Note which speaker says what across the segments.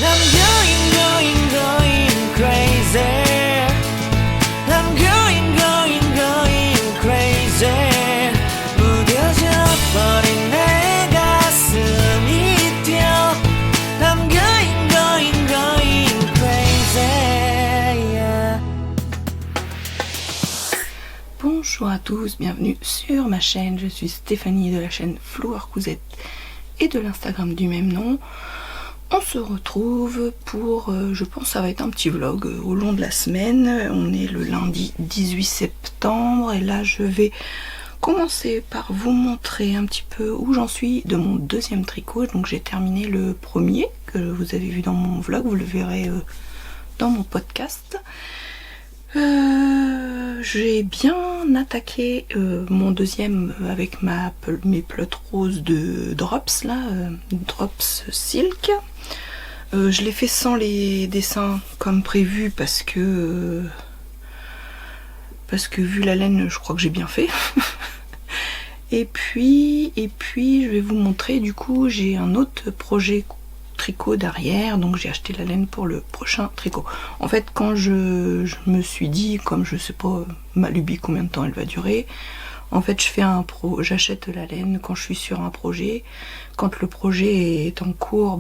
Speaker 1: I'm going crazy. I'm going crazy. 무뎌져 버린 내 가슴이 뛰어. I'm going crazy. Yeah. Bonjour à tous, bienvenue sur ma chaîne. Je suis Stéphanie de la chaîne Flower Cousette et de l'Instagram du même nom. On se retrouve pour, je pense ça va être un petit vlog au long de la semaine. On est le lundi 18 septembre et là je vais commencer par vous montrer un petit peu où j'en suis de mon deuxième tricot. Donc j'ai terminé le premier que vous avez vu dans mon vlog, vous le verrez dans mon podcast. J'ai bien attaqué mon deuxième avec mes pelotes roses de Drops là, Drops Silk. Je l'ai fait sans les dessins comme prévu parce que vu la laine je crois que j'ai bien fait. et puis je vais vous montrer, du coup j'ai un autre projet tricot derrière, donc j'ai acheté la laine pour le prochain tricot. En fait quand je me suis dit, comme je sais pas ma lubie combien de temps elle va durer, en fait j'achète la laine quand je suis sur un projet. Quand le projet est en cours,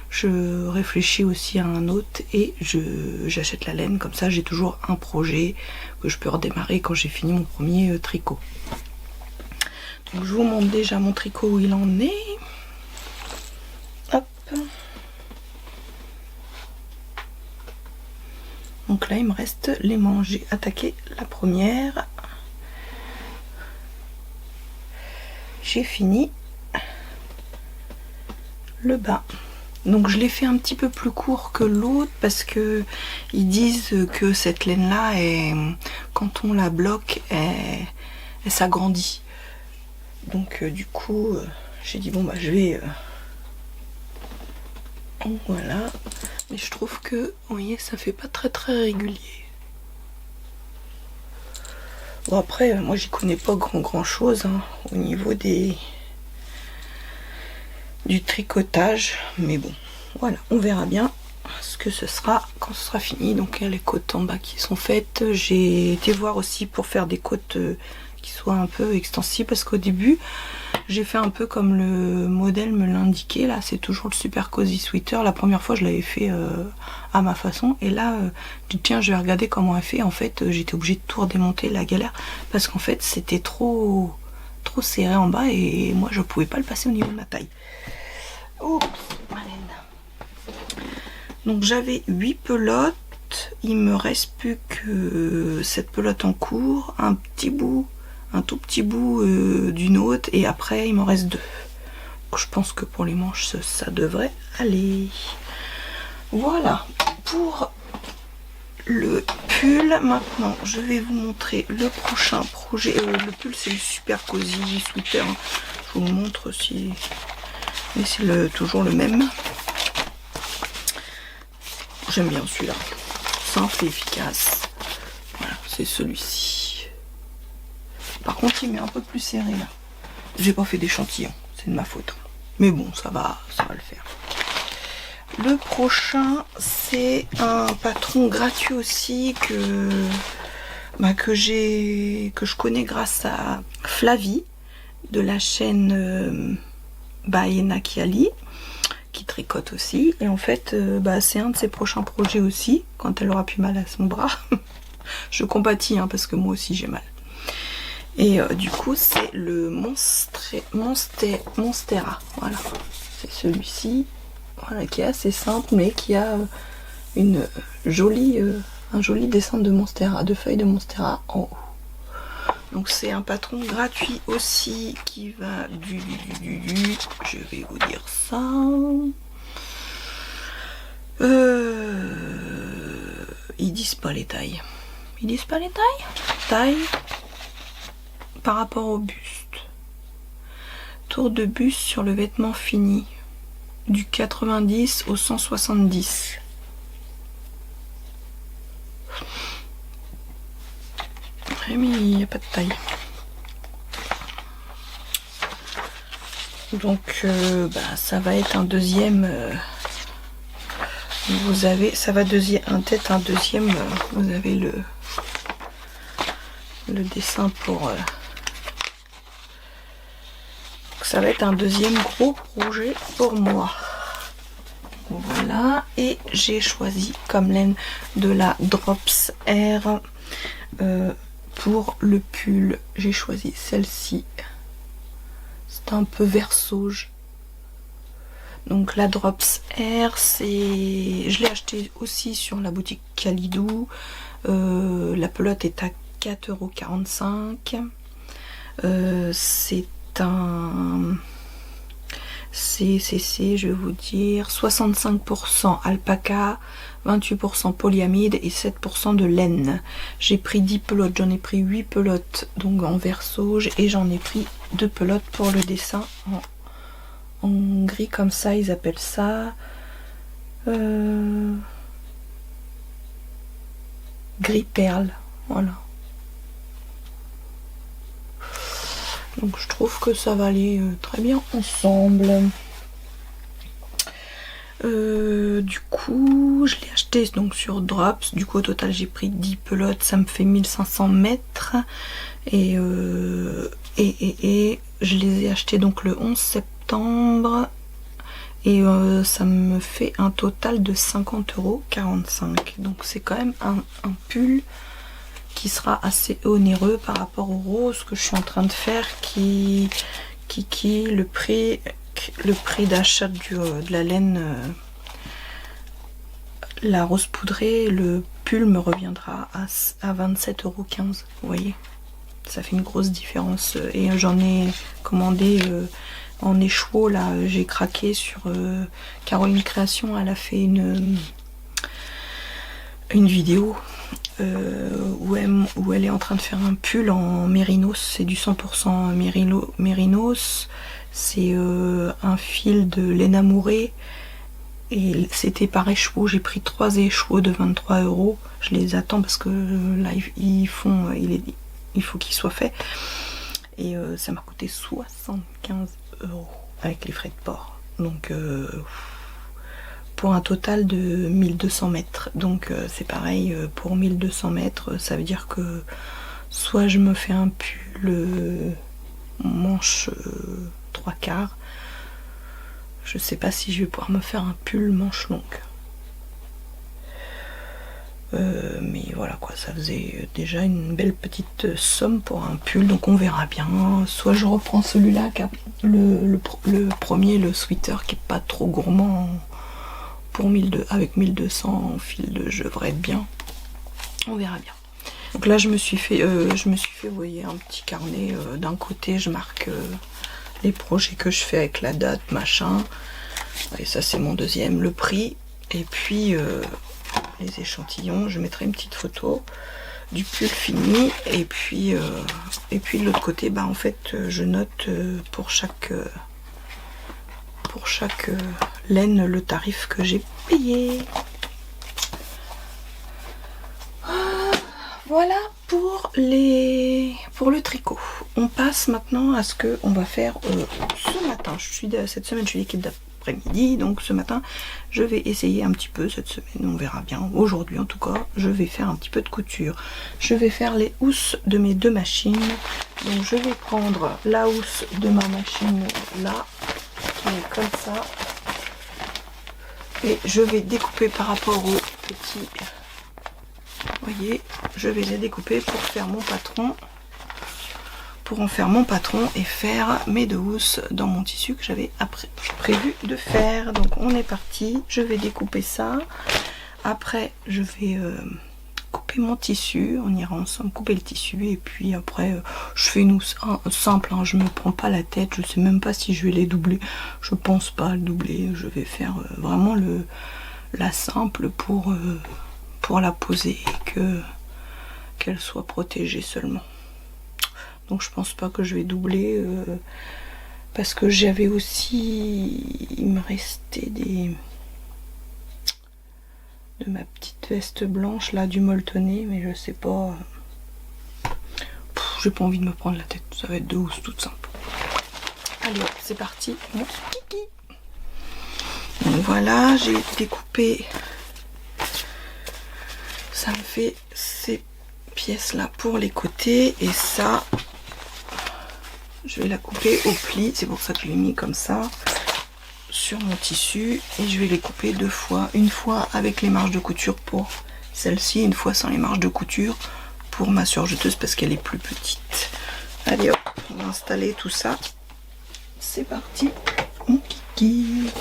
Speaker 1: je réfléchis aussi à un autre et j'achète la laine, comme ça j'ai toujours un projet que je peux redémarrer quand j'ai fini mon premier tricot. Donc je vous montre déjà mon tricot où il en est. Hop. Donc là il me reste les manches. J'ai attaqué la première. J'ai fini le bas. Donc je l'ai fait un petit peu plus court que l'autre parce que ils disent que cette laine là quand on la bloque elle s'agrandit. Donc du coup j'ai dit bon je vais voilà, mais je trouve que vous voyez ça fait pas très régulier. Bon après moi j'y connais pas grand chose au niveau du tricotage, mais bon voilà, on verra bien ce que ce sera quand ce sera fini. Donc il y a les côtes en bas qui sont faites. J'ai été voir aussi pour faire des côtes qui soient un peu extensibles parce qu'au début j'ai fait un peu comme le modèle me l'indiquait. Là c'est toujours le Super Cozy Sweater. La première fois je l'avais fait à ma façon et là je dis tiens je vais regarder comment elle fait. En fait j'étais obligée de tout redémonter, la galère, parce qu'en fait c'était trop serré en bas et moi je pouvais pas le passer au niveau de ma taille. Oups, ma laine. Donc j'avais 8 pelotes, il me reste plus que cette pelote en cours, un tout petit bout d'une autre, et après il m'en reste 2. Donc, je pense que pour les manches ça devrait aller. Voilà pour le pull. Maintenant je vais vous montrer le prochain projet. Le pull c'est le Super Cozy Sweater. Je vous montre si... mais c'est toujours le même. J'aime bien celui-là, simple et efficace. Voilà, c'est celui-ci. Par contre il m'est un peu plus serré là. J'ai pas fait d'échantillon, c'est de ma faute, mais bon ça va le faire. Le prochain c'est un patron gratuit aussi que je connais grâce à Flavie de la chaîne by Nakiali, qui tricote aussi, et en fait c'est un de ses prochains projets aussi quand elle aura plus mal à son bras. Je compatis parce que moi aussi j'ai mal. Et du coup c'est le Monstera, voilà, c'est celui-ci, voilà, qui est assez simple mais qui a un joli dessin de Monstera, de feuilles de Monstera en haut. Donc c'est un patron gratuit aussi qui va je vais vous dire ça. Ils disent pas les tailles. Ils disent pas les tailles. Taille par rapport au buste. Tour de buste sur le vêtement fini. Du 90 au 170. Mais il n'y a pas de taille. Donc ça va être un deuxième Vous avez, ça va peut-être un deuxième, vous avez le dessin pour... ça va être un deuxième gros projet pour moi. Voilà, et j'ai choisi comme laine de la Drops Air pour le pull. J'ai choisi celle-ci. C'est un peu vert sauge. Donc la Drops Air, je l'ai acheté aussi sur la boutique Kalidou. La pelote est à 4,45 €. C'est un CCC, je vais vous dire, 65% alpaca, 28% polyamide et 7% de laine. J'ai pris 10 pelotes, j'en ai pris 8 pelotes donc en vert sauge et j'en ai pris 2 pelotes pour le dessin en gris comme ça, ils appellent ça gris perle, voilà. Donc je trouve que ça va aller très bien ensemble. Du coup, je l'ai acheté donc sur Drops. Du coup, au total, j'ai pris 10 pelotes. Ça me fait 1500 mètres. Et je les ai achetés donc le 11 septembre. Et ça me fait un total de 50,45 €. Donc c'est quand même un pull qui sera assez onéreux par rapport au rose que je suis en train de faire, qui le prix d'achat de la laine, la rose poudrée, le pull me reviendra à 27,15 €. Vous voyez, ça fait une grosse différence. Et j'en ai commandé en écheveau, là, j'ai craqué sur Caroline Création, elle a fait une vidéo où elle est en train de faire un pull en mérinos. C'est du 100% mérinos. C'est un fil de laine amourée et c'était par écheveau. J'ai pris 3 écheveaux de 23 €. Je les attends parce que là il faut qu'ils soient faits. Et ça m'a coûté 75 € avec les frais de port. Donc pour un total de 1200 mètres. Donc c'est pareil, pour 1200 mètres, ça veut dire que soit je me fais un pull manche 3/4. Je sais pas si je vais pouvoir me faire un pull manche longue. Mais voilà quoi, ça faisait déjà une belle petite somme pour un pull, donc on verra bien. Soit je reprends celui-là, le premier, le sweater, qui est pas trop gourmand, pour avec 1200 en fil de jeu, devrait être bien. On verra bien. Donc là je me suis fait, vous voyez, un petit carnet. D'un côté je marque les projets que je fais avec la date, machin. Et ça c'est mon deuxième, le prix. Et puis les échantillons, je mettrai une petite photo du pull fini. Et puis de l'autre côté, bah en fait je note pour chaque laine le tarif que j'ai payé. Voilà pour le tricot. On passe maintenant à ce que on va faire ce matin. Cette semaine je suis l'équipe d'après-midi, donc ce matin je vais essayer un petit peu. Cette semaine on verra bien. Aujourd'hui en tout cas je vais faire un petit peu de couture. Je vais faire les housses de mes deux machines. Donc je vais prendre la housse de ma machine là, qui est comme ça, et je vais découper par rapport au petit. Vous voyez, je vais les découper pour faire mon patron, pour en faire mon patron et faire mes deux housses dans mon tissu que j'avais prévu de faire. Donc on est parti, je vais découper ça. Après je vais couper mon tissu, on ira ensemble couper le tissu, et puis après je fais une housse simple, hein, je me prends pas la tête, je sais même pas si je vais les doubler, je pense pas le doubler, je vais faire vraiment la simple pour la poser et qu'elle soit protégée seulement. Donc je pense pas que je vais doubler, parce que j'avais aussi, il me restait de ma petite veste blanche là, du molletonné, mais je sais pas, j'ai pas envie de me prendre la tête, ça va être deux housses toutes simples. Allez hop, c'est parti, mon kiki. Donc voilà, j'ai découpé ça me fait ces pièces là pour les côtés, et ça je vais la couper au pli, c'est pour ça que je l'ai mis comme ça sur mon tissu, et je vais les couper deux fois, une fois avec les marges de couture pour celle-ci, une fois sans les marges de couture pour ma surjeteuse parce qu'elle est plus petite. Allez hop, on va installer tout ça, c'est parti mon kiki.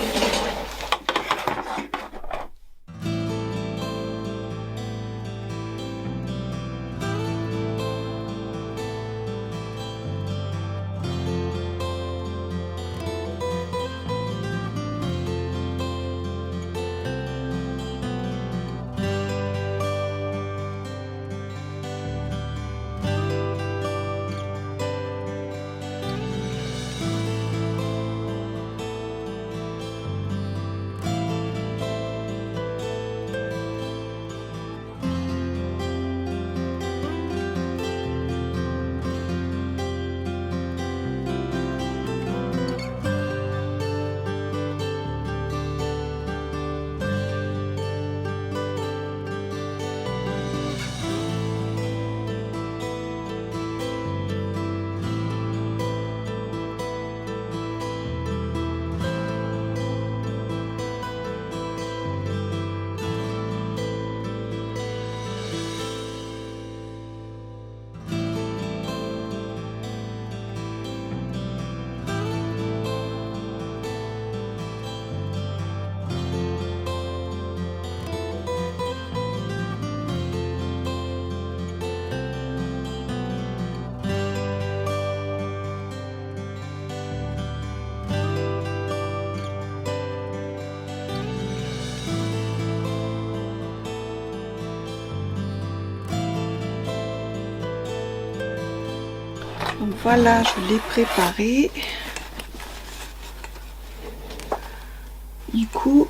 Speaker 1: Donc voilà, je l'ai préparé. Du coup,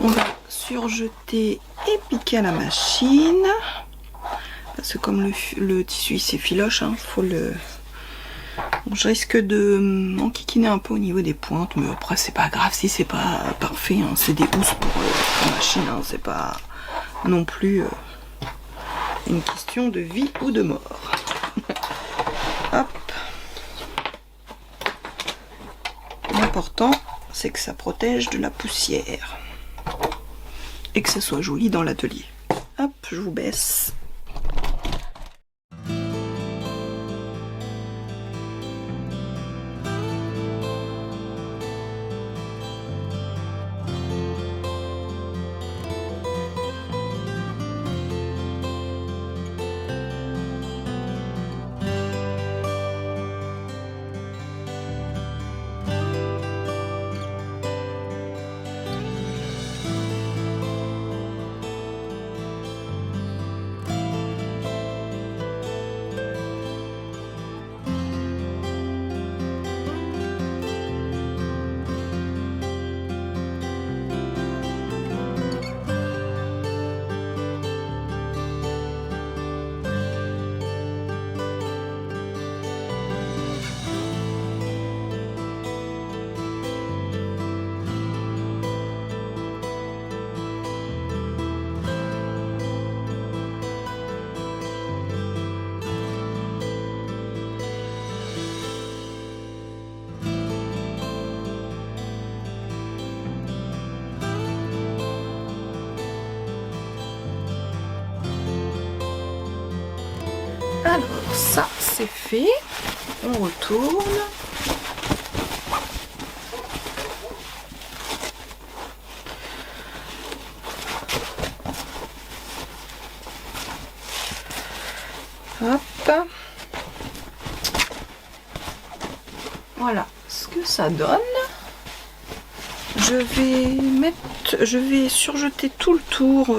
Speaker 1: on va surjeter et piquer à la machine. Parce que comme le tissu c'est filoche, hein, faut le... Bon, je risque de m'enquiquiner un peu au niveau des pointes, mais après c'est pas grave si c'est pas parfait, hein, c'est des housses pour la machine, hein, c'est pas non plus une question de vie ou de mort. Hop. L'important c'est que ça protège de la poussière et que ça soit joli dans l'atelier. Hop, je vous baisse. Alors ça c'est fait, on retourne. Hop. Voilà ce que ça donne. Je vais surjeter tout le tour.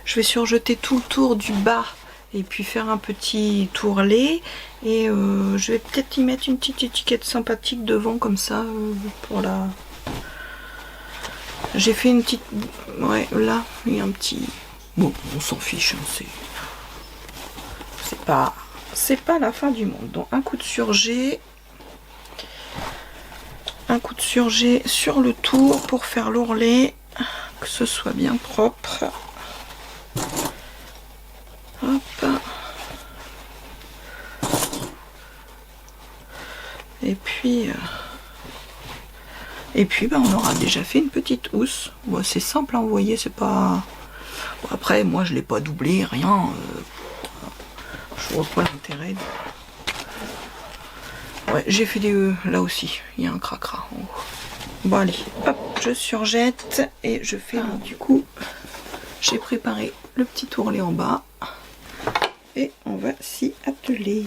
Speaker 1: Je vais surjeter tout le tour du bas. Et puis faire un petit tourlet, et je vais peut-être y mettre une petite étiquette sympathique devant comme ça pour la... J'ai fait une petite... Ouais, là, il y a un petit... Bon, on s'en fiche, hein, c'est pas la fin du monde. Donc un coup de surjet, sur le tour pour faire l'ourlet, que ce soit bien propre. Et puis on aura déjà fait une petite housse. Bon, c'est simple à envoyer, c'est pas... Bon, après moi je l'ai pas doublé, rien. Je vois pas l'intérêt. Ouais, j'ai fait des... là aussi, il y a un cracra en haut. Bon allez, hop, je surjette et je fais... du coup, j'ai préparé le petit ourlet en bas. Et on va s'y atteler.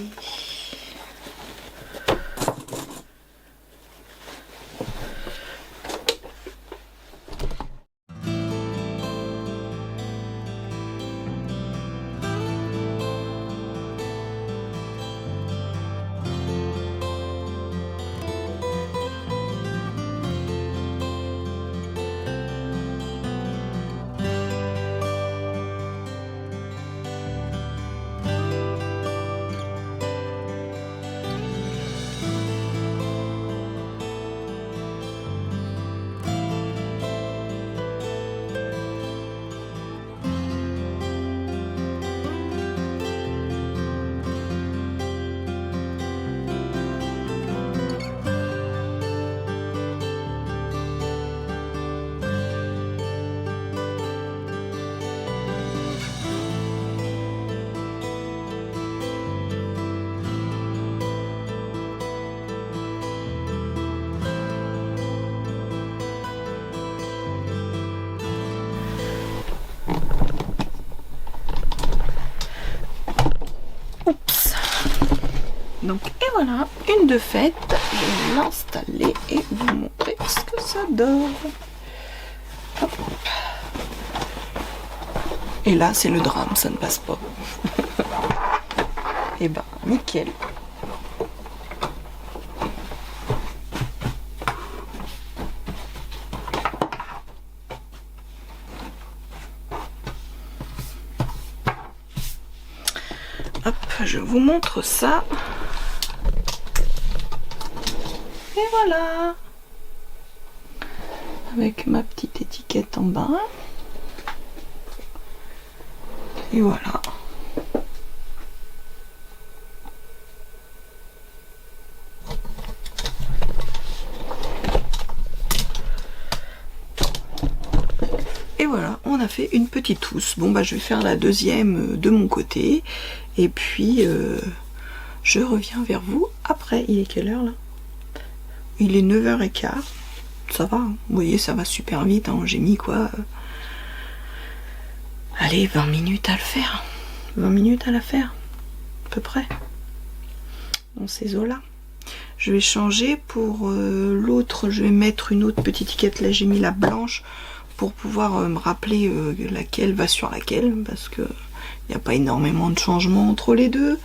Speaker 1: Oups. Donc et voilà, une de faite. Je vais l'installer et vous montrer ce que ça donne. Hop. Et là c'est le drame, ça ne passe pas. Et ben nickel. Hop, je vous montre ça. Et voilà. Avec ma petite étiquette en bas. Et voilà. Et voilà, on a fait une petite housse. Bon bah je vais faire la deuxième de mon côté. Et puis je reviens vers vous après. Il est quelle heure là? Il est 9h15. Ça va, hein. Vous voyez, ça va super vite. Hein. J'ai mis quoi allez, 20 minutes à le faire. 20 minutes à la faire. À peu près. Dans ces eaux-là. Je vais changer pour l'autre. Je vais mettre une autre petite étiquette. Là, j'ai mis la blanche pour pouvoir me rappeler laquelle va sur laquelle. Parce que il n'y a pas énormément de changements entre les deux.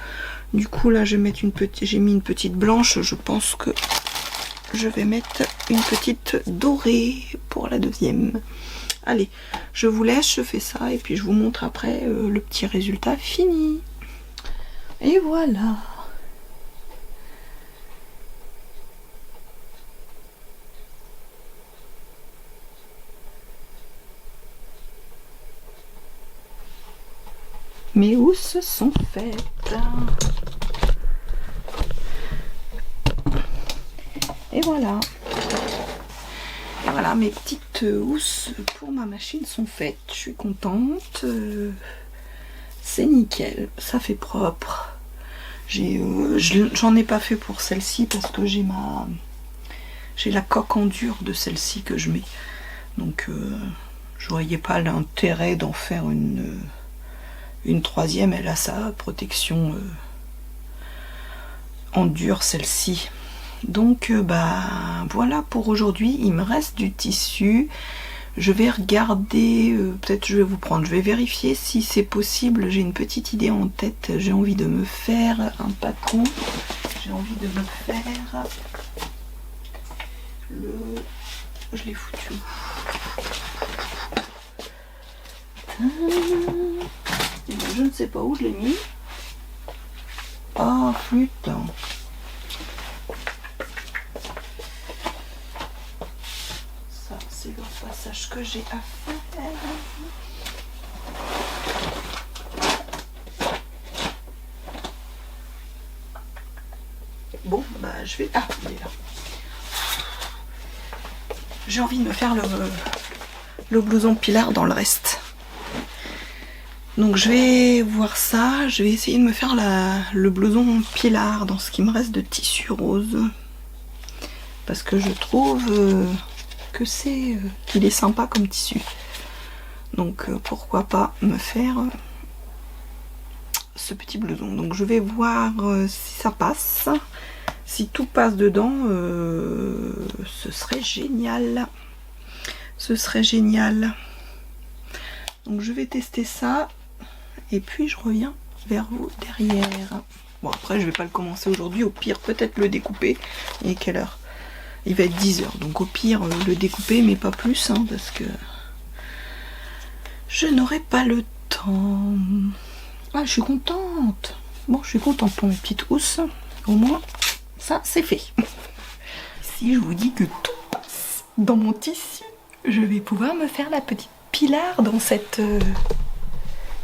Speaker 1: Du coup, là, je vais mettre j'ai mis une petite blanche. Je pense que je vais mettre une petite dorée pour la deuxième. Allez, je vous laisse, je fais ça et puis je vous montre après le petit résultat fini. Et voilà. Mes housses sont faites. Et voilà. Et voilà, mes petites housses pour ma machine sont faites. Je suis contente. C'est nickel. Ça fait propre. J'en ai pas fait pour celle-ci parce que j'ai la coque en dur de celle-ci que je mets. Donc je voyais pas l'intérêt d'en faire une troisième. Elle a sa protection en dur, celle-ci. Donc bah voilà pour aujourd'hui. Il me reste du tissu. Je vais regarder, peut-être je vais vérifier si c'est possible. J'ai une petite idée en tête. J'ai envie de me faire un patron. J'ai envie de me faire je l'ai foutu. Je ne sais pas où je l'ai mis. Ah putain. Ça c'est le passage que j'ai à faire. Bon bah je vais... Ah il est là. j'ai envie de me faire le blouson Pilar dans le reste. Donc je vais voir ça, je vais essayer de me faire le blouson Pilar dans ce qui me reste de tissu rose. Parce que je trouve que qu'il est sympa comme tissu. Donc pourquoi pas me faire ce petit blouson. Donc je vais voir si ça passe. Si tout passe dedans, ce serait génial. Ce serait génial. Donc je vais tester ça. Et puis je reviens vers vous derrière. Bon après je vais pas le commencer aujourd'hui. Au pire peut-être le découper. Et quelle heure? Il va être 10 h. Donc au pire le découper mais pas plus. Hein, parce que je n'aurai pas le temps. Ah je suis contente. Bon je suis contente pour mes petites housses. Au moins ça c'est fait. Si je vous dis que tout passe dans mon tissu, je vais pouvoir me faire la petite Pilar dans cette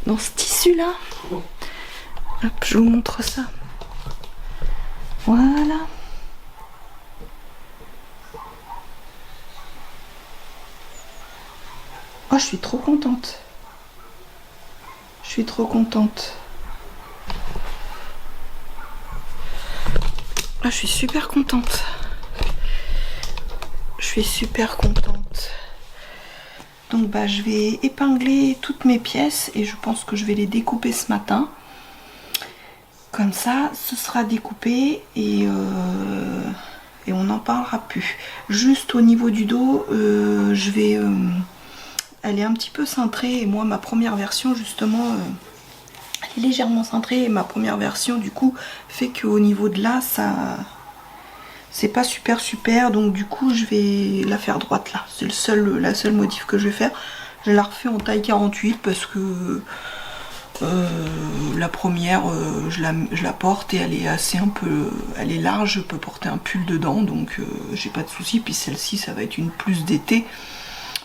Speaker 1: dans ce tissu là. Hop, je vous montre ça. Voilà. Oh, je suis trop contente. Je suis trop contente. Ah, je suis super contente. Je suis super contente. Donc bah je vais épingler toutes mes pièces et je pense que je vais les découper ce matin. Comme ça, ce sera découpé et on n'en parlera plus. Juste au niveau du dos, je vais... elle est un petit peu cintrée et moi ma première version justement... elle est légèrement cintrée et ma première version du coup fait qu'au niveau de là, ça... c'est pas super, donc du coup je vais la faire droite là. C'est la seule modif que je vais faire. Je la refais en taille 48 parce que la première je la porte et elle est assez elle est large, je peux porter un pull dedans donc j'ai pas de souci. Puis celle-ci ça va être une plus d'été,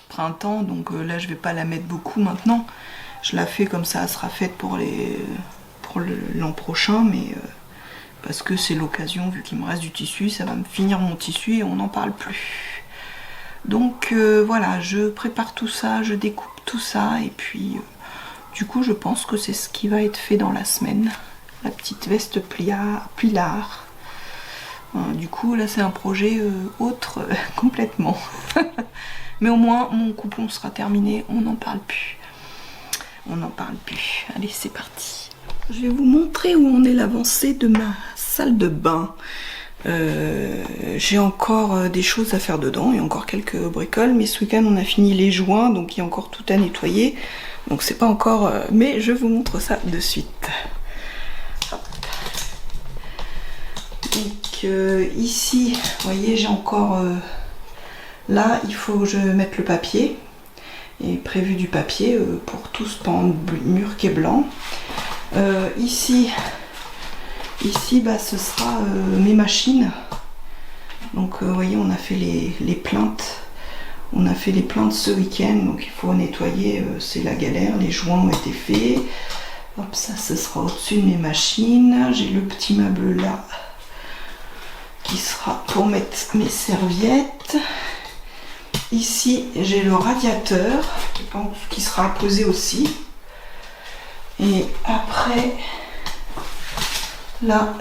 Speaker 1: printemps, donc là je vais pas la mettre beaucoup maintenant. Je la fais comme ça, elle sera faite pour l'an prochain, mais parce que c'est l'occasion, vu qu'il me reste du tissu, ça va me finir mon tissu et on n'en parle plus. Donc voilà, je prépare tout ça, je découpe tout ça et puis du coup je pense que c'est ce qui va être fait dans la semaine. La petite veste Pilar. Du coup là c'est un projet autre complètement. Mais au moins mon coupon sera terminé, on n'en parle plus. On n'en parle plus. Allez c'est parti. Je vais vous montrer où en est l'avancée de ma salle de bain. J'ai encore des choses à faire dedans et encore quelques bricoles, mais ce week-end on a fini les joints, donc il y a encore tout à nettoyer. Donc c'est pas encore... mais je vous montre ça de suite. Hop. Donc ici, vous voyez, j'ai encore... là, il faut que je mette le papier. Et prévu du papier pour tout ce pan mur qui est blanc. Ici bah, ce sera mes machines. Donc vous voyez, on a fait les plaintes. On a fait les plaintes ce week-end, donc il faut nettoyer, c'est la galère. Les joints ont été faits. Hop, ça ce sera au-dessus de mes machines. J'ai le petit meuble là qui sera pour mettre mes serviettes. Ici j'ai le radiateur qui sera posé aussi. Et après là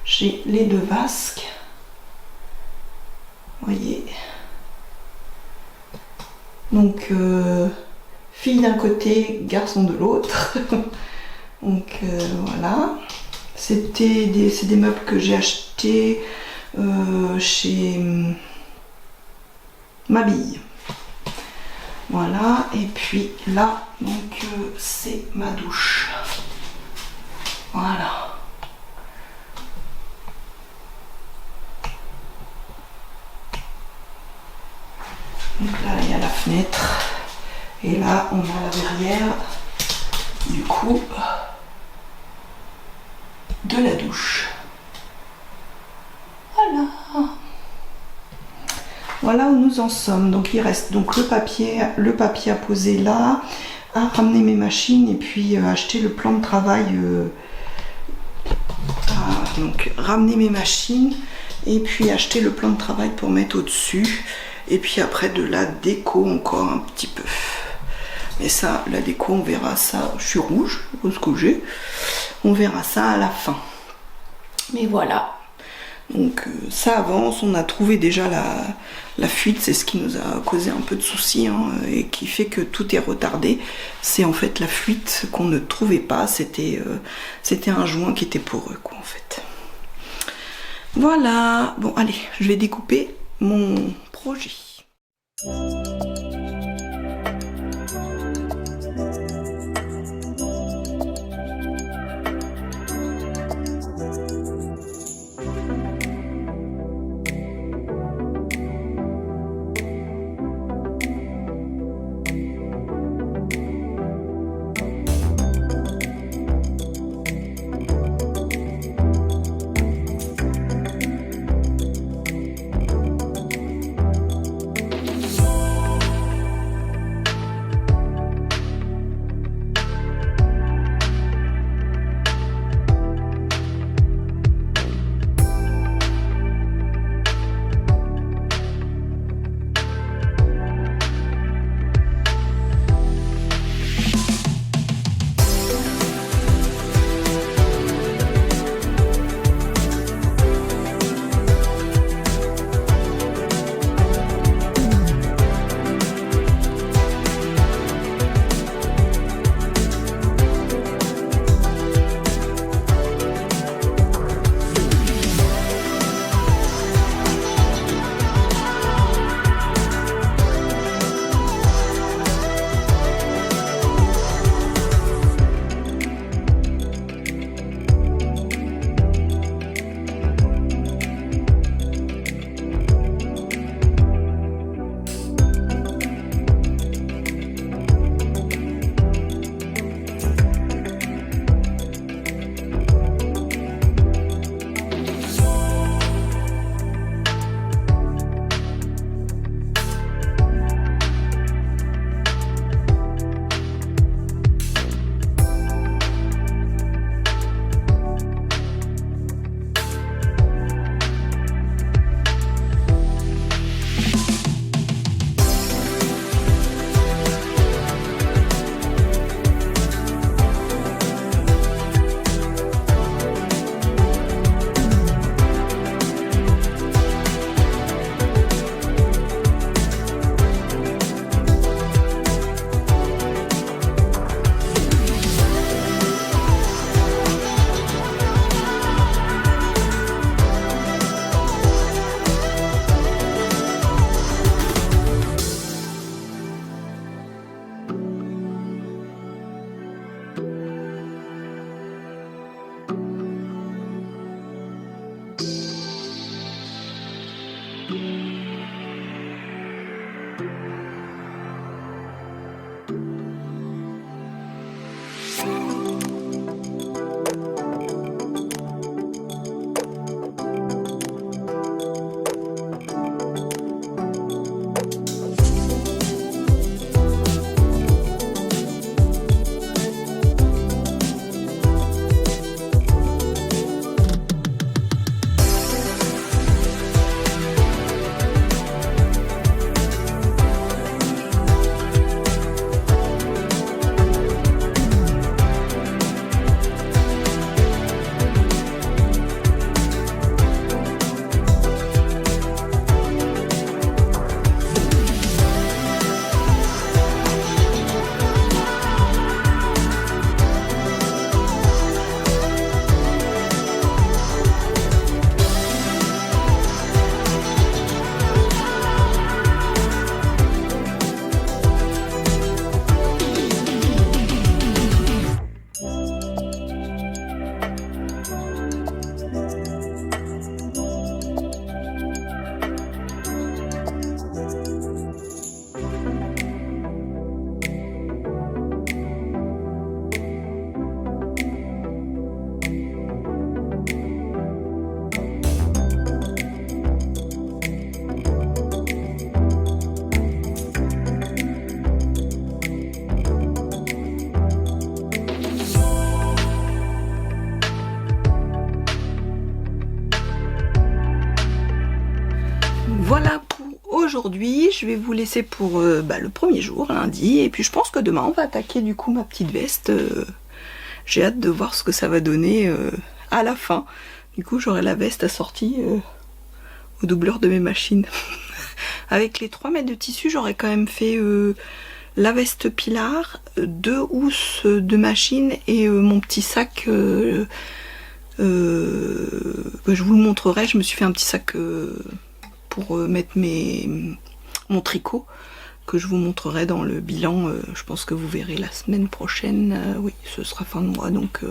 Speaker 1: j'ai les deux vasques. Vous voyez. Donc fille d'un côté, garçon de l'autre. Donc voilà. C'est des meubles que j'ai achetés chez Mabille. Voilà, et puis là, donc c'est ma douche. Voilà. Donc là, il y a la fenêtre. Et là, on a la verrière, du coup, de la douche. Voilà. Voilà où nous en sommes. Donc il reste donc le papier à poser là, à ramener mes machines et puis acheter le plan de travail. Donc ramener mes machines et puis acheter le plan de travail pour mettre au-dessus. Et puis après de la déco encore un petit peu. Mais ça, la déco, on verra ça. Je suis rouge, ce que j'ai. On verra ça à la fin. Mais voilà. Donc ça avance. On a trouvé déjà la fuite. C'est ce qui nous a causé un peu de soucis hein, et qui fait que tout est retardé. C'est en fait la fuite qu'on ne trouvait pas. C'était un joint qui était poreux, quoi, en fait. Voilà. Bon, allez, je vais découper mon projet. aujourd'hui. Je vais vous laisser pour le premier jour, lundi. Et puis je pense que demain, on va attaquer du coup ma petite veste. J'ai hâte de voir ce que ça va donner à la fin. Du coup, j'aurai la veste assortie au doubleur de mes machines. Avec les 3 mètres de tissu, j'aurais quand même fait la veste Pilar, 2 housses de machine et mon petit sac. Je vous le montrerai. Je me suis fait un petit sac pour mettre mon tricot, que je vous montrerai dans le bilan. Je pense que vous verrez la semaine prochaine. Oui, ce sera fin de mois, donc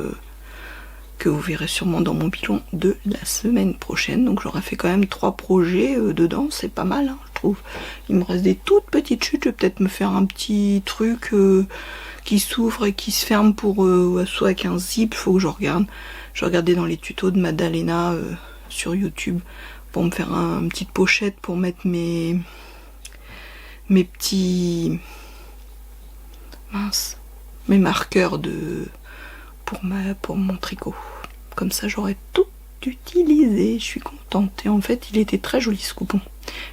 Speaker 1: que vous verrez sûrement dans mon bilan de la semaine prochaine. Donc j'aurai fait quand même 3 projets dedans, c'est pas mal, hein, je trouve. Il me reste des toutes petites chutes. Je vais peut-être me faire un petit truc qui s'ouvre et qui se ferme pour soit avec un zip. Faut que je regarde. Je regardais dans les tutos de Madalena sur YouTube pour me faire une petite pochette pour mettre mes petits mes marqueurs pour mon tricot. Comme ça j'aurais tout utilisé. Je suis contente. Et en fait il était très joli ce coupon.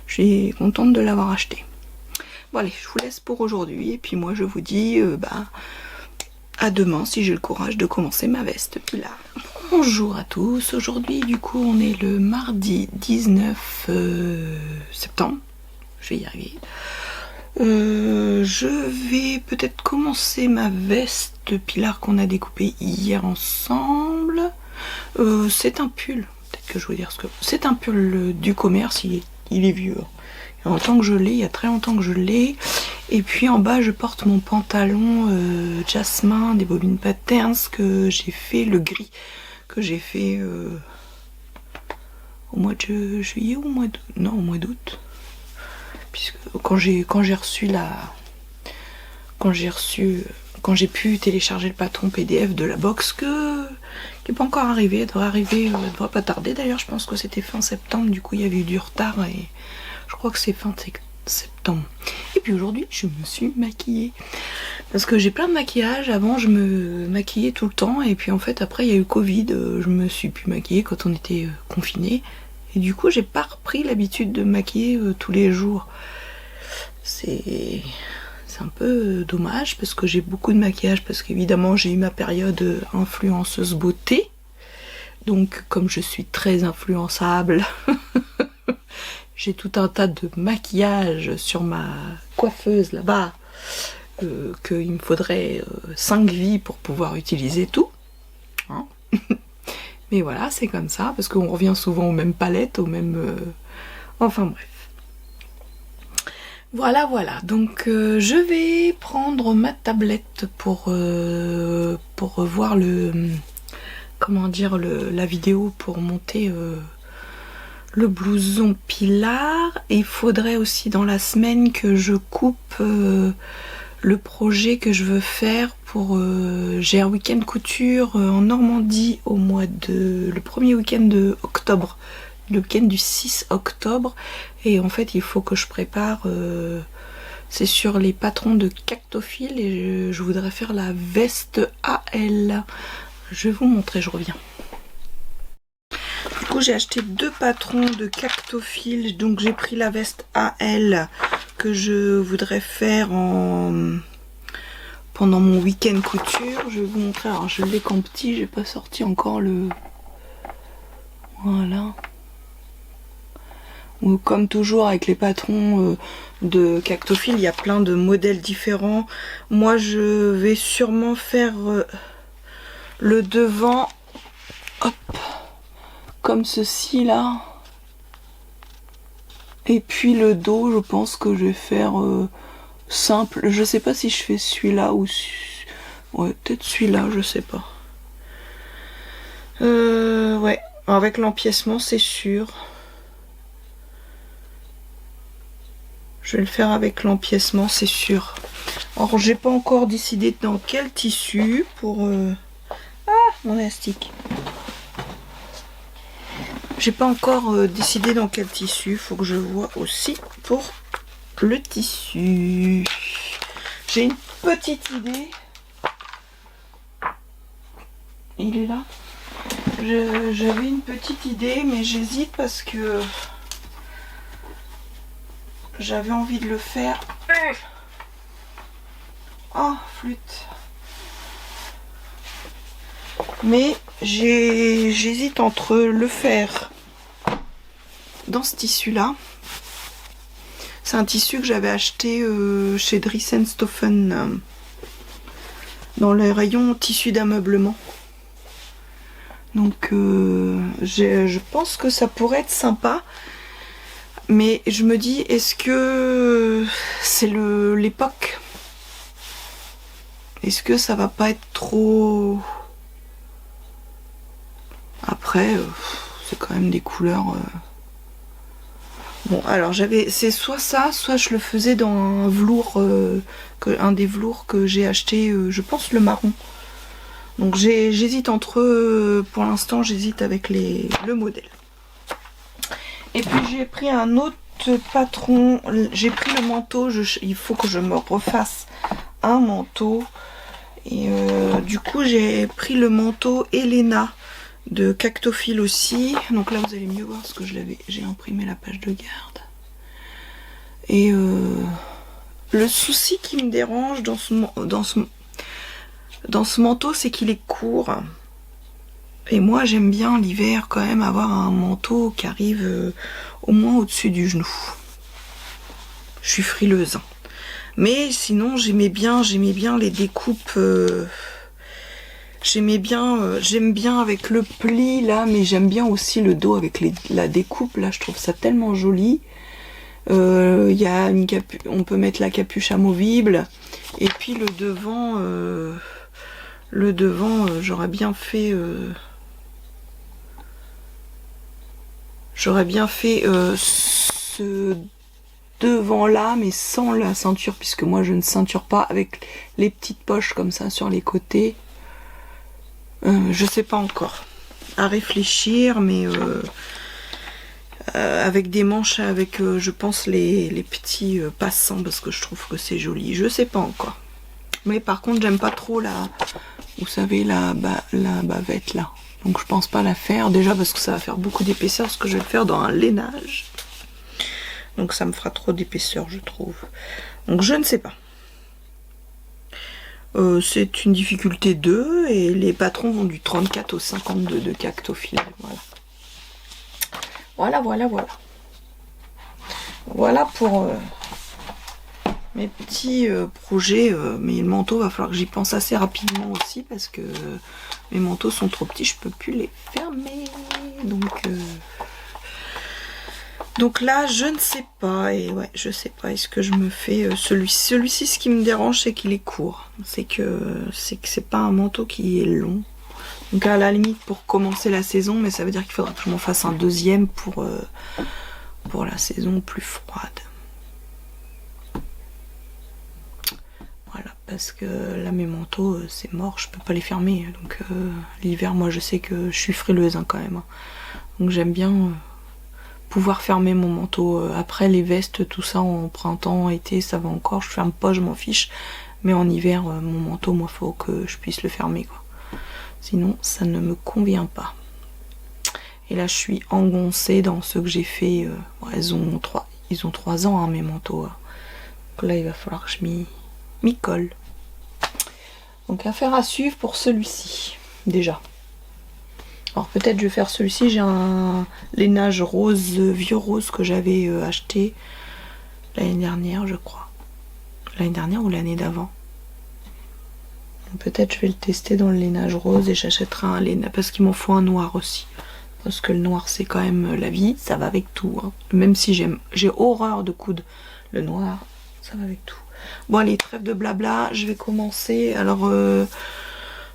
Speaker 1: Je suis contente de l'avoir acheté. Bon allez, je vous laisse pour aujourd'hui et puis moi je vous dis à demain si j'ai le courage de commencer ma veste Pilar. Bonjour à tous. Aujourd'hui du coup on est le mardi 19 septembre. Je vais y arriver. Je vais peut-être commencer ma veste Pilar qu'on a découpée hier ensemble. C'est un pull, peut-être que je vais dire ce que c'est, un pull du commerce. Il est vieux. Il y a longtemps que je l'ai, il y a très longtemps que je l'ai. Et puis en bas je porte mon pantalon Jasmin des Bobines Patterns que j'ai fait, le gris que j'ai fait au mois de juillet ou au mois d'août. Non, au mois d'août. Puisque quand j'ai pu télécharger le patron PDF de la box qui n'est pas encore arrivé, elle devrait pas tarder d'ailleurs. Je pense que c'était fin septembre, du coup il y avait eu du retard et je crois que c'est fin septembre. Et puis aujourd'hui je me suis maquillée parce que j'ai plein de maquillage. Avant je me maquillais tout le temps et puis en fait après il y a eu Covid, je me suis plus maquillée quand on était confinés. Et du coup, j'ai pas repris l'habitude de me maquiller tous les jours. C'est un peu dommage parce que j'ai beaucoup de maquillage, parce qu'évidemment, j'ai eu ma période influenceuse beauté. Donc, comme je suis très influençable, j'ai tout un tas de maquillage sur ma coiffeuse là-bas, qu'il me faudrait 5 vies pour pouvoir utiliser tout. Hein. Mais voilà, c'est comme ça, parce qu'on revient souvent aux mêmes palettes, aux mêmes... Enfin bref. Voilà, donc je vais prendre ma tablette pour voir comment dire, la vidéo pour monter le blouson Pilar. Et il faudrait aussi dans la semaine que je coupe le projet que je veux faire pour... j'ai un week-end couture en Normandie le premier week-end de octobre, le week-end du 6 octobre, et en fait il faut que je prépare, c'est sur les patrons de Cactophile, et je voudrais faire la veste AL. Je vais vous montrer, je reviens. Du coup j'ai acheté 2 patrons de Cactophile, donc j'ai pris la veste AL que je voudrais faire pendant mon week-end couture. Je vais vous montrer, alors je l'ai qu'en petit, j'ai pas sorti encore le... Voilà. Ou comme toujours avec les patrons de Cactophile, il y a plein de modèles différents. Moi je vais sûrement faire le devant, hop, comme ceci là. Et puis le dos, je pense que je vais faire simple. Je sais pas si je fais celui-là ou... Ouais, peut-être celui-là, je sais pas. Ouais, avec l'empiècement, c'est sûr. Je vais le faire avec l'empiècement, c'est sûr. Alors, j'ai pas encore décidé dans quel tissu pour... Ah, mon élastique. J'ai pas encore décidé dans quel tissu, faut que je vois aussi pour le tissu. J'ai une petite idée. Il est là. J'avais une petite idée, mais j'hésite parce que j'avais envie de le faire. Oh, flûte. Mais j'hésite entre le faire dans ce tissu là. C'est un tissu que j'avais acheté chez Dries&Stoffen dans les rayons tissu d'ameublement. Donc je pense que ça pourrait être sympa. Mais je me dis, est-ce que c'est l'époque? Est-ce que ça va pas être trop... Après, c'est quand même des couleurs... Bon, alors c'est soit ça, soit je le faisais dans un velours, un des velours que j'ai acheté, je pense le marron. Donc j'hésite entre eux, pour l'instant j'hésite avec le modèle. Et puis j'ai pris un autre patron, j'ai pris le manteau, il faut que je me refasse un manteau. Et du coup j'ai pris le manteau Elena de Cactophile aussi. Donc là vous allez mieux voir parce que j'ai imprimé la page de garde. Et le souci qui me dérange dans ce manteau, c'est qu'il est court. Et moi j'aime bien l'hiver quand même avoir un manteau qui arrive au moins au-dessus du genou. Je suis frileuse. Mais sinon j'aimais bien les découpes. J'aime bien avec le pli là, mais j'aime bien aussi le dos avec la découpe là, je trouve ça tellement joli. Y a on peut mettre la capuche amovible. Et puis le devant, j'aurais bien fait ce devant là, mais sans la ceinture, puisque moi je ne ceinture pas, avec les petites poches comme ça sur les côtés. Je sais pas encore, à réfléchir, mais avec des manches avec je pense les petits passants, parce que je trouve que c'est joli. Je sais pas encore, mais par contre j'aime pas trop vous savez, la bavette là. Donc je pense pas la faire, déjà parce que ça va faire beaucoup d'épaisseur, parce que je vais le faire dans un lainage. Donc ça me fera trop d'épaisseur, je trouve. Donc je ne sais pas. C'est une difficulté 2 et les patrons vont du 34 au 52 de Cactophile. Voilà. Voilà pour mes petits projets. Mais le manteau, va falloir que j'y pense assez rapidement aussi parce que mes manteaux sont trop petits, je peux plus les fermer. Donc là, je ne sais pas. Et ouais, je sais pas. Est-ce que je me fais celui-ci, ce qui me dérange, c'est qu'il est court. C'est que c'est pas un manteau qui est long. Donc à la limite pour commencer la saison, mais ça veut dire qu'il faudra que je m'en fasse un deuxième pour la saison plus froide. Voilà, parce que là mes manteaux c'est mort, je peux pas les fermer. Donc l'hiver, moi je sais que je suis frileuse quand même. Donc j'aime bien pouvoir fermer mon manteau. Après les vestes, tout ça en printemps, été, ça va encore, je ferme pas, je m'en fiche. Mais en hiver, mon manteau, moi faut que je puisse le fermer quoi. Sinon ça ne me convient pas. Et là je suis engoncée dans ceux que j'ai fait. Ils ont 3 ans mes manteaux. Donc là il va falloir que je m'y colle. Donc affaire à suivre pour celui-ci déjà. Alors peut-être je vais faire celui-ci, j'ai un lainage rose, vieux rose que j'avais acheté l'année dernière je crois. L'année dernière ou l'année d'avant. Peut-être je vais le tester dans le lainage rose et j'achèterai un lainage parce qu'il m'en faut un noir aussi. Parce que le noir c'est quand même la vie, ça va avec tout. Hein. Même si j'ai horreur de coudre le noir, ça va avec tout. Bon allez, trêve de blabla, je vais commencer. Alors je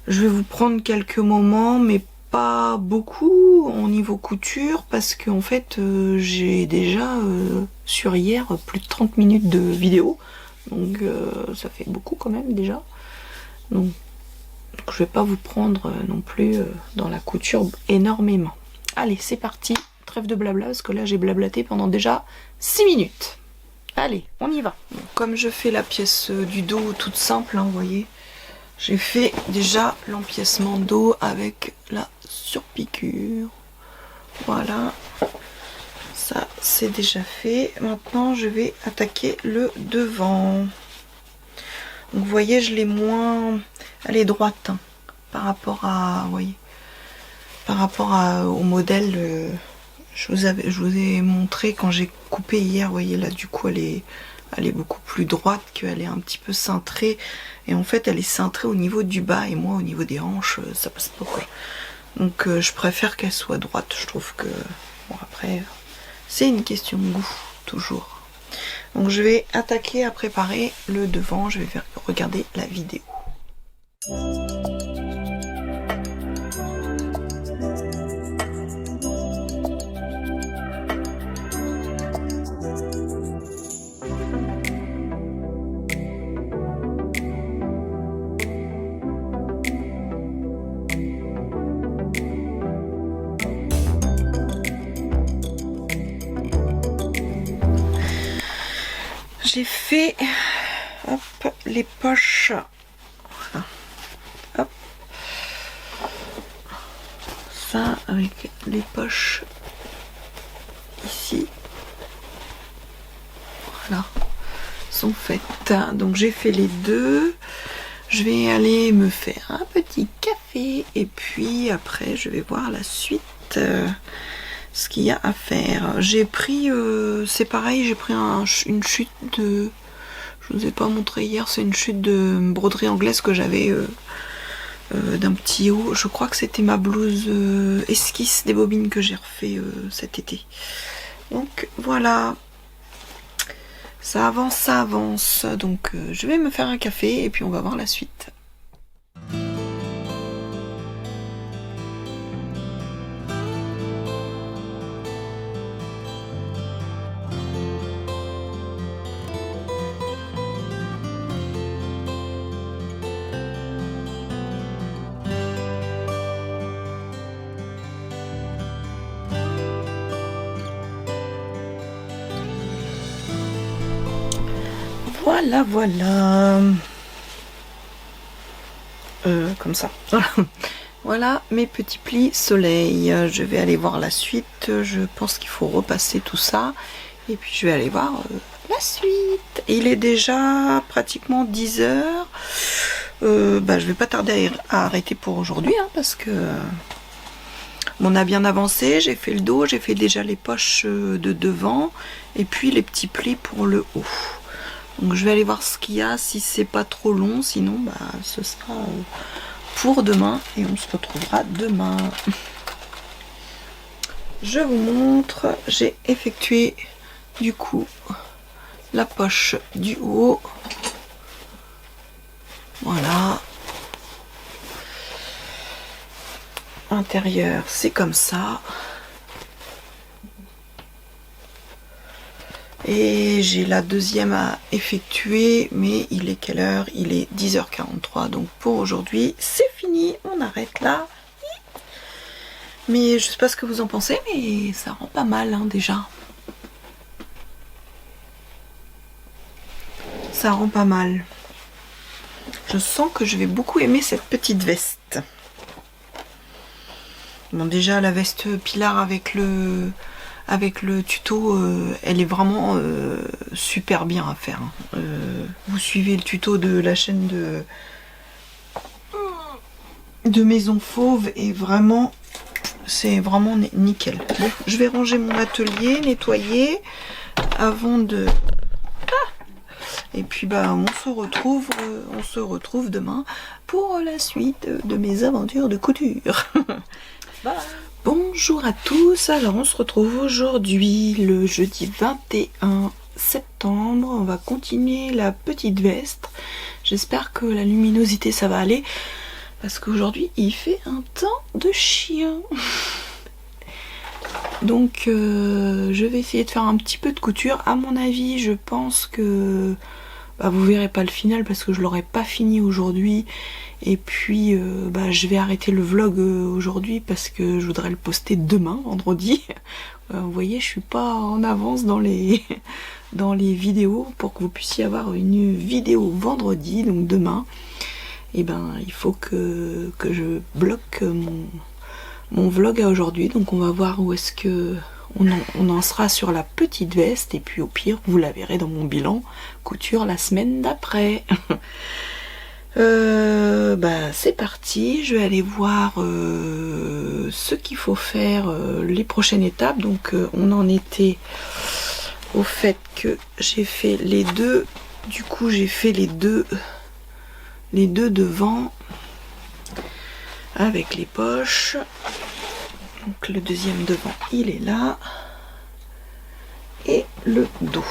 Speaker 1: vais vous prendre quelques moments, mais pas beaucoup au niveau couture parce qu'en fait j'ai déjà sur hier plus de 30 minutes de vidéo. Donc ça fait beaucoup quand même déjà. Donc je vais pas vous prendre non plus dans la couture énormément. Allez, c'est parti, trêve de blabla, parce que là j'ai blablaté pendant déjà 6 minutes. Allez, on y va. Donc, comme je fais la pièce du dos toute simple, hein, vous voyez, j'ai fait déjà l'empiècement dos avec la surpiqûre. Voilà, ça c'est déjà fait. Maintenant je vais attaquer le devant. Donc vous voyez, je l'ai moins... Elle est droite hein, par rapport à... Vous voyez, par rapport au modèle, je vous ai montré quand j'ai coupé hier. Vous voyez là, du coup elle est beaucoup plus droite, qu'elle est un petit peu cintrée. Et en fait elle est cintrée au niveau du bas, et moi au niveau des hanches ça passe pas quoi. Donc je préfère qu'elle soit droite. Je trouve que... Bon après, c'est une question de goût, toujours. Donc je vais attaquer à préparer le devant, je vais faire regarder la vidéo. J'ai fait hop, les poches, voilà. Hop. Ça avec les poches ici, voilà, sont faites. Donc j'ai fait les deux. Je vais aller me faire un petit café et puis après je vais voir la suite. Ce qu'il y a à faire. J'ai pris, c'est pareil, j'ai pris une chute de... Je vous ai pas montré hier, c'est une chute de broderie anglaise que j'avais d'un petit haut. Je crois que c'était ma blouse esquisse des bobines que j'ai refait cet été. Donc voilà. Ça avance, ça avance. Donc je vais me faire un café et puis on va voir la suite. Voilà, voilà. Comme ça. Voilà. Voilà mes petits plis soleil. Je vais aller voir la suite. Je pense qu'il faut repasser tout ça. Et puis je vais aller voir la suite. Il est déjà pratiquement 10 heures. Je vais pas tarder à arrêter pour aujourd'hui. Hein, parce que on a bien avancé. J'ai fait le dos. J'ai fait déjà les poches de devant. Et puis les petits plis pour le haut. Donc je vais aller voir ce qu'il y a, si c'est pas trop long, sinon ce sera pour demain et on se retrouvera demain. Je vous montre, j'ai effectué du coup la poche du haut. Voilà. Intérieur, c'est comme ça. Et j'ai la deuxième à effectuer, mais il est quelle heure? Il est 10h43, donc pour aujourd'hui, c'est fini, on arrête là. Mais je sais pas ce que vous en pensez, mais ça rend pas mal hein, déjà. Ça rend pas mal. Je sens que je vais beaucoup aimer cette petite veste. Bon, déjà la veste Pilar avec le tuto, elle est vraiment super bien à faire. Vous suivez le tuto de la chaîne de Maison Fauve et vraiment, c'est vraiment nickel. Bon, je vais ranger mon atelier, nettoyer avant de... Et puis on se retrouve demain pour la suite de mes aventures de couture. Bye. Bonjour à tous, alors on se retrouve aujourd'hui le jeudi 21 septembre, on va continuer la petite veste, j'espère que la luminosité ça va aller, parce qu'aujourd'hui il fait un temps de chien. Donc je vais essayer de faire un petit peu de couture, à mon avis je pense que vous verrez pas le final parce que je l'aurai pas fini aujourd'hui. Et puis je vais arrêter le vlog aujourd'hui parce que je voudrais le poster demain, vendredi. Vous voyez, je suis pas en avance dans les vidéos pour que vous puissiez avoir une vidéo vendredi, donc demain. Et il faut que je bloque mon vlog à aujourd'hui. Donc on va voir où est-ce que on en sera sur la petite veste et puis au pire vous la verrez dans mon bilan couture la semaine d'après. Bah c'est parti, je vais aller voir ce qu'il faut faire, les prochaines étapes. Donc on en était au fait que j'ai fait les deux, du coup j'ai fait les deux devant avec les poches. Donc le deuxième devant il est là et le dos.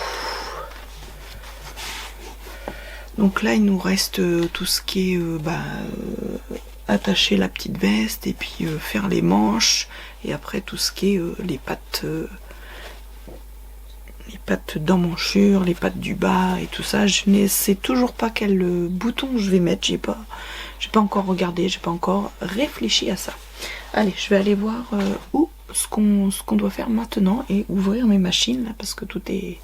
Speaker 1: Donc là il nous reste tout ce qui est attacher la petite veste et puis faire les manches et après tout ce qui est les pattes d'emmanchure, les pattes du bas et tout ça. Je ne sais toujours pas quel bouton je vais mettre, j'ai pas encore regardé, j'ai pas encore réfléchi à ça. Allez, je vais aller voir ce qu'on doit faire maintenant et ouvrir mes machines là, parce que tout est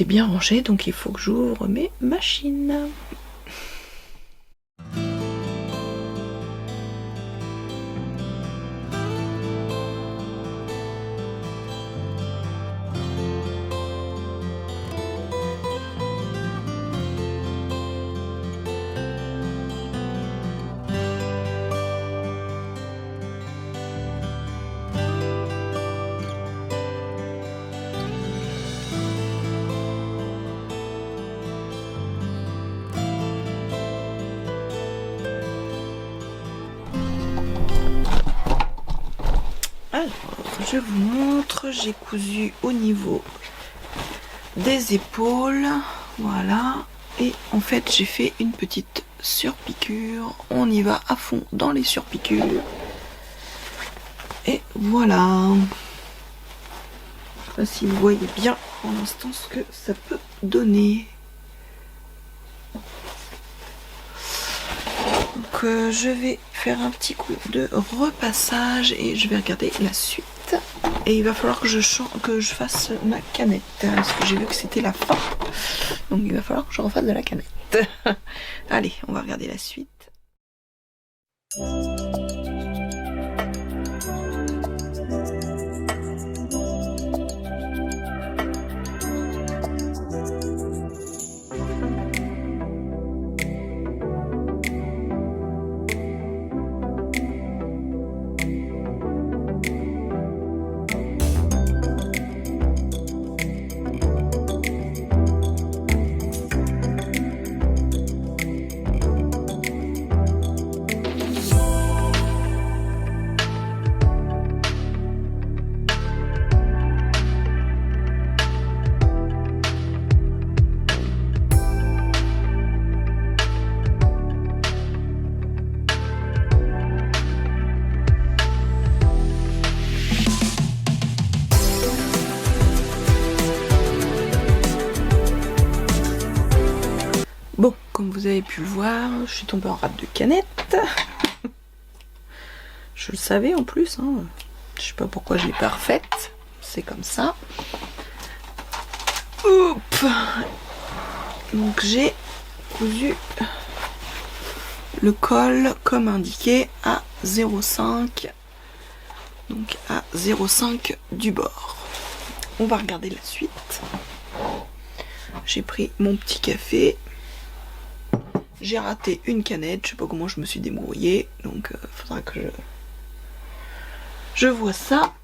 Speaker 1: bien rangé, donc il faut que j'ouvre mes machines. Alors, je vous montre, j'ai cousu au niveau des épaules, voilà, et en fait j'ai fait une petite surpiqûre, on y va à fond dans les surpiqûres, et voilà. Je sais pas si vous voyez bien pour l'instant ce que ça peut donner. Donc je vais faire un petit coup de repassage et je vais regarder la suite. Et il va falloir que je fasse ma canette, parce que j'ai vu que c'était la fin. Donc il va falloir que je refasse de la canette. Allez, on va regarder la suite. Bon, comme vous avez pu le voir, je suis tombée en rate de canette. Je le savais en plus, hein. Je sais pas pourquoi je l'ai pas refaite. C'est comme ça. Oups. Donc j'ai cousu le col comme indiqué à 0,5. Donc à 0,5 du bord. On va regarder la suite. J'ai pris mon petit café. J'ai raté une canette, je sais pas comment je me suis débrouillée, donc faudra que je vois ça.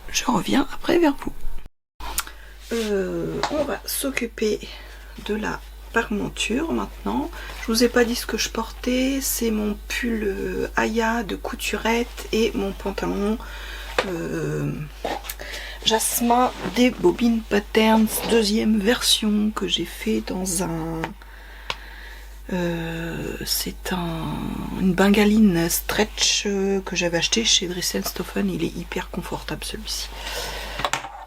Speaker 1: Je reviens après vers vous. On va s'occuper de la parmenture maintenant. Je vous ai pas dit ce que je portais, c'est mon pull Aya de couturette et mon pantalon Jasmin des Bobines Patterns, deuxième version que j'ai fait dans un... c'est une bengaline stretch que j'avais acheté chez Dress & Stephen. Il est hyper confortable celui-ci.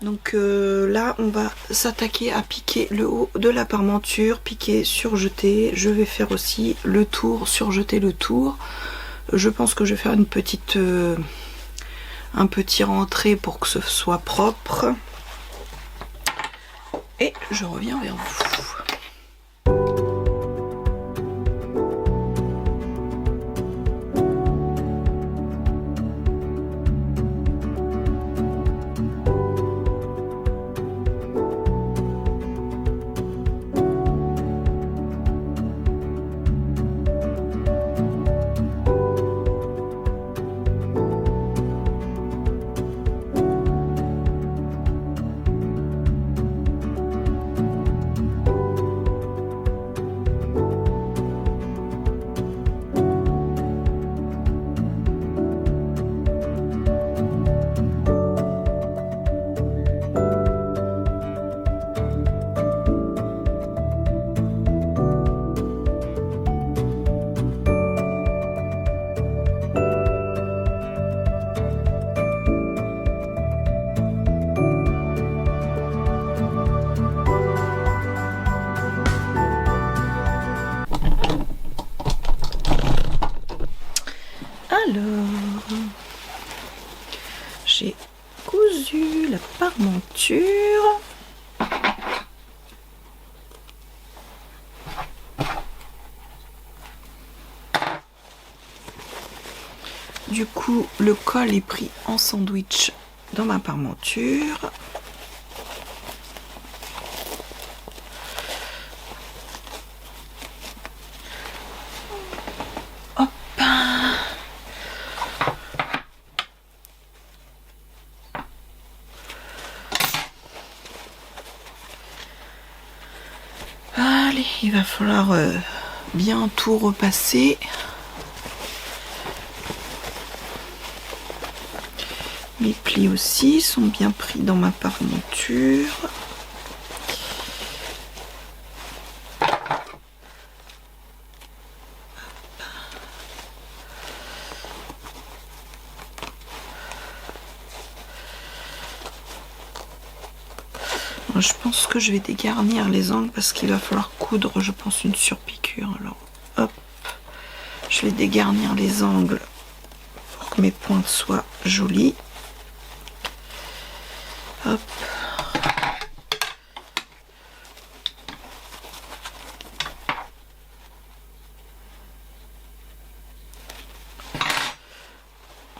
Speaker 1: Donc là on va s'attaquer à piquer le haut de la parmenture, piquer, surjeter. Je vais faire aussi le tour, surjeter le tour. Je pense que je vais faire une petite... un petit rentré pour que ce soit propre. Et je reviens vers vous. Du coup, le col est pris en sandwich dans ma parmenture. Hop. Allez, il va falloir bien tout repasser. Les plis aussi sont bien pris dans ma parmenture. Je pense que je vais dégarnir les angles parce qu'il va falloir coudre, je pense, une surpiqûre. Alors, hop, je vais dégarnir les angles pour que mes pointes soient jolies. Hop.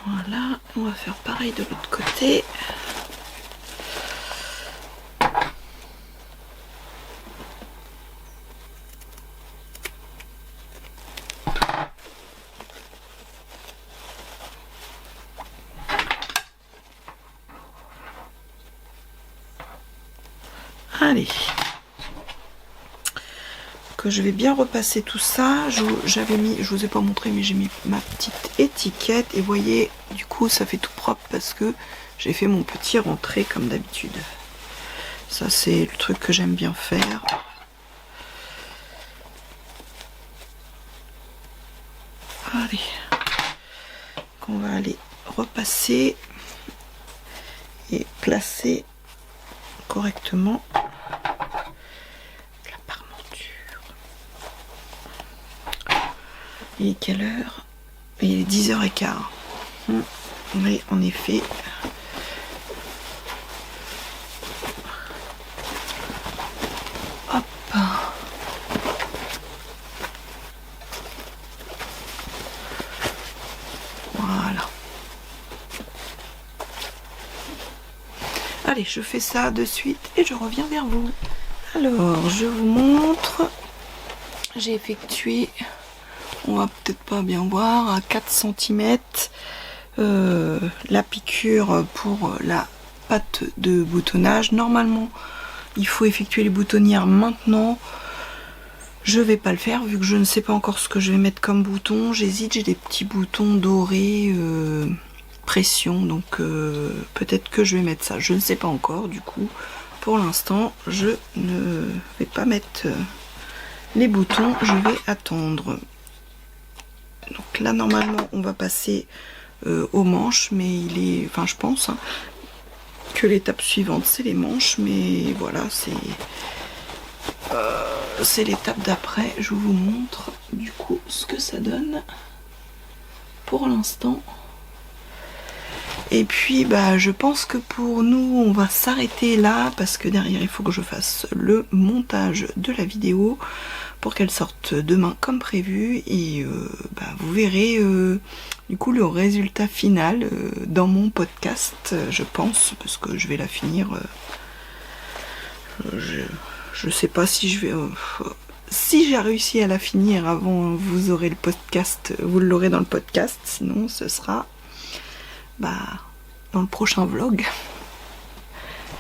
Speaker 1: Voilà, on va faire pareil de l'autre côté. Allez, que je vais bien repasser tout ça. J'avais mis, je vous ai pas montré, mais j'ai mis ma petite étiquette et vous voyez, du coup ça fait tout propre parce que j'ai fait mon petit rentré comme d'habitude. Ça c'est le truc que j'aime bien faire. Allez, qu'on va aller repasser et placer correctement la parmenture. Il est quelle heure? Il est 10h15. Oui, en effet. Hop. Voilà. Allez, je fais ça de suite et je reviens vers vous. Alors, je vous montre. J'ai effectué, on va peut-être pas bien voir, à 4 cm la piqûre pour la pâte de boutonnage. Normalement, il faut effectuer les boutonnières maintenant. Je vais pas le faire vu que je ne sais pas encore ce que je vais mettre comme bouton. J'hésite, j'ai des petits boutons dorés pression, donc peut-être que je vais mettre ça. Je ne sais pas encore. Du coup, pour l'instant, je ne vais pas mettre les boutons. Je vais attendre. Donc là, normalement, on va passer aux manches, mais il est, enfin, je pense que l'étape suivante, c'est les manches, mais voilà, c'est l'étape d'après. Je vous montre du coup ce que ça donne pour l'instant. Et puis bah je pense que pour nous on va s'arrêter là parce que derrière il faut que je fasse le montage de la vidéo pour qu'elle sorte demain comme prévu et bah, vous verrez du coup le résultat final dans mon podcast, je pense, parce que je vais la finir. Je sais pas si je vais si j'ai réussi à la finir avant, vous aurez le podcast, vous l'aurez dans le podcast, sinon ce sera bah dans le prochain vlog.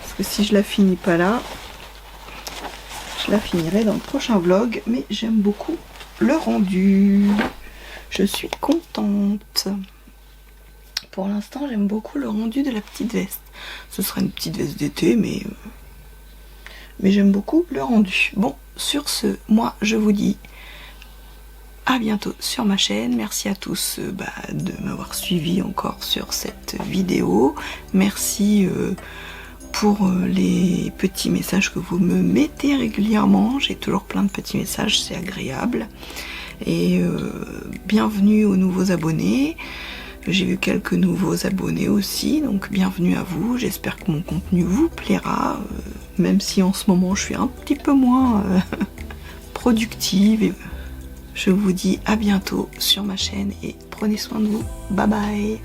Speaker 1: Parce que si je la finis pas là, je la finirai dans le prochain vlog, mais j'aime beaucoup le rendu. Je suis contente. Pour l'instant, j'aime beaucoup le rendu de la petite veste. Ce sera une petite veste d'été, mais j'aime beaucoup le rendu. Bon, sur ce, moi, je vous dis à bientôt sur ma chaîne. Merci à tous de m'avoir suivi encore sur cette vidéo. Merci pour les petits messages que vous me mettez régulièrement. J'ai toujours plein de petits messages, c'est agréable. Et bienvenue aux nouveaux abonnés. J'ai vu quelques nouveaux abonnés aussi, donc bienvenue à vous. J'espère que mon contenu vous plaira, même si en ce moment je suis un petit peu moins productive. Et je vous dis à bientôt sur ma chaîne et prenez soin de vous. Bye bye.